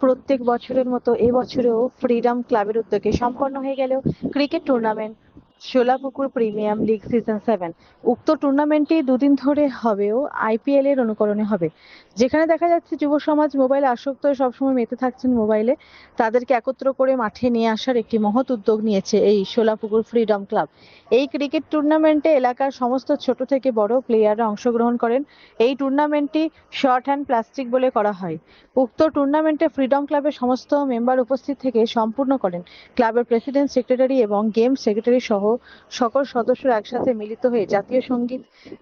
প্রত্যেক বছরের মতো এবছরেও ফ্রিডম ক্লাবের উদ্যোগে সম্পন্ন হয়ে গেল cricket tournament Sholapukur premium league season 7। উক্ত টুর্নামেন্টটি দুদিন ধরে হবেও আইপিএল এর অনুকরণে হবে, যেখানে দেখা যাচ্ছে যুব সমাজ মোবাইলে আসক্ত হয়ে সবসময় মেতে থাকছেন মোবাইলে। তাদেরকে একত্র করে মাঠে নিয়ে আসার একটি মহৎ উদ্যোগ নিয়েছে এই শোলাপুকুর ফ্রিডম ক্লাব। এই ক্রিকেট টুর্নামেন্টে এলাকার সমস্ত ছোট থেকে বড় প্লেয়াররা অংশগ্রহণ করেন। এই টুর্নামেন্টটি শর্ট হ্যান্ড প্লাস্টিক বলে করা হয়। উক্ত টুর্নামেন্টে ফ্রিডম ক্লাবের সমস্ত মেম্বার উপস্থিত থেকে সম্পূর্ণ করেন। ক্লাবের প্রেসিডেন্ট, সেক্রেটারি এবং গেম সেক্রেটারি সহ সকল সদস্যরা একসাথে মিলিত হয়ে জাতীয় সঙ্গীত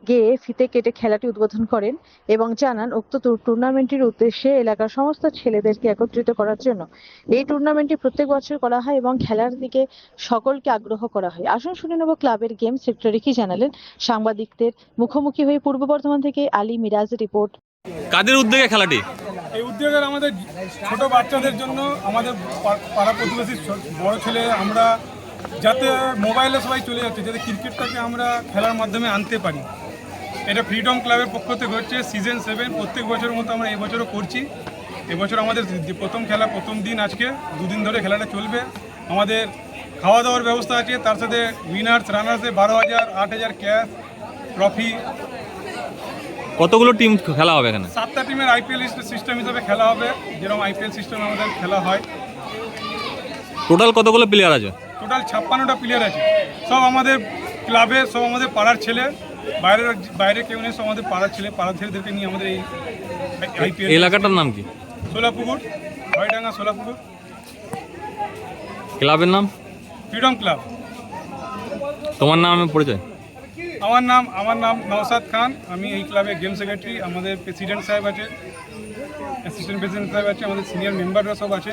গেয়ে ফিতে কেটে খেলাটি উদ্বোধন করেন এবং জানান উক্ত টুর্নামেন্টটির উদ্দেশ্যে এলাকার সমস্ত ছেলেদেরকে একত্রিত করার জন্য এই টুর্নামেন্টটি প্রত্যেক বছর করা হয় এবং খেলার দিকে সকলকে আগ্রহ করা হয়। আসুন শুনে নেব ক্লাবের গেম সেক্রেটারি কি জানালেন। সাংবাদিকদের মুখোমুখি হয়ে পূর্ব বর্ধমান থেকে আলী মিরাজ রিপোর্ট। কাদের উদ্যোগে খেলাটি? এই উদ্যোগের আমাদের ছোট বাচ্চাদের জন্য, আমাদের পাড়া প্রতিবেশী বড় ছেলে, আমরা যাতে মোবাইলে সবাই চলে যাচ্ছে, যাতে ক্রিকেটটাকে আমরা খেলার মাধ্যমে আনতে পারি। এটা ফ্রিডম ক্লাবের পক্ষ থেকে হচ্ছে সিজন 7। প্রত্যেক বছরের মতো আমরা এই বছরও করছি। এবছর আমাদের প্রথম খেলা, প্রথম দিন আজকে, দুদিন ধরে খেলাটা চলবে। আমাদের খাওয়া দাওয়ার ব্যবস্থা আছে, তার সাথে উইনার্স রানার্সে 12,000, 8,000 ক্যাশ, ট্রফি। কতগুলো টিম খেলা হবে এখানে? 7টা টিমের আইপিএল সিস্টেম হিসেবে খেলা হবে, যেরকম আইপিএল সিস্টেমে আমাদের খেলা হয়। টোটাল কতগুলো প্লেয়ার আছে? টোটাল 56টা প্লেয়ার আছে, সব আমাদের ক্লাবে, সব আমাদের পাড়ার ছেলে। বাইরে কেউ নেই, সব আমাদের পাড়ার ছেলে। পাড়ার ছেলেদেরকে নিয়ে আমাদের এই আইপিএল। এলাকাটার নাম কি? সোলাপুকুর, হয়ডাঙ্গা সোলাপুকুর। ক্লাবের নাম ফ্রিডম ক্লাব। তোমার নাম এবং পরিচয়? আমার নাম নওসাদ খান। আমি এই ক্লাবের গেম সেক্রেটারি। আমাদের প্রেসিডেন্ট সাহেব আছে, অ্যাসিস্ট্যান্ট প্রেসিডেন্ট সাহেব আছে, আমাদের সিনিয়র মেম্বাররা সব আছে।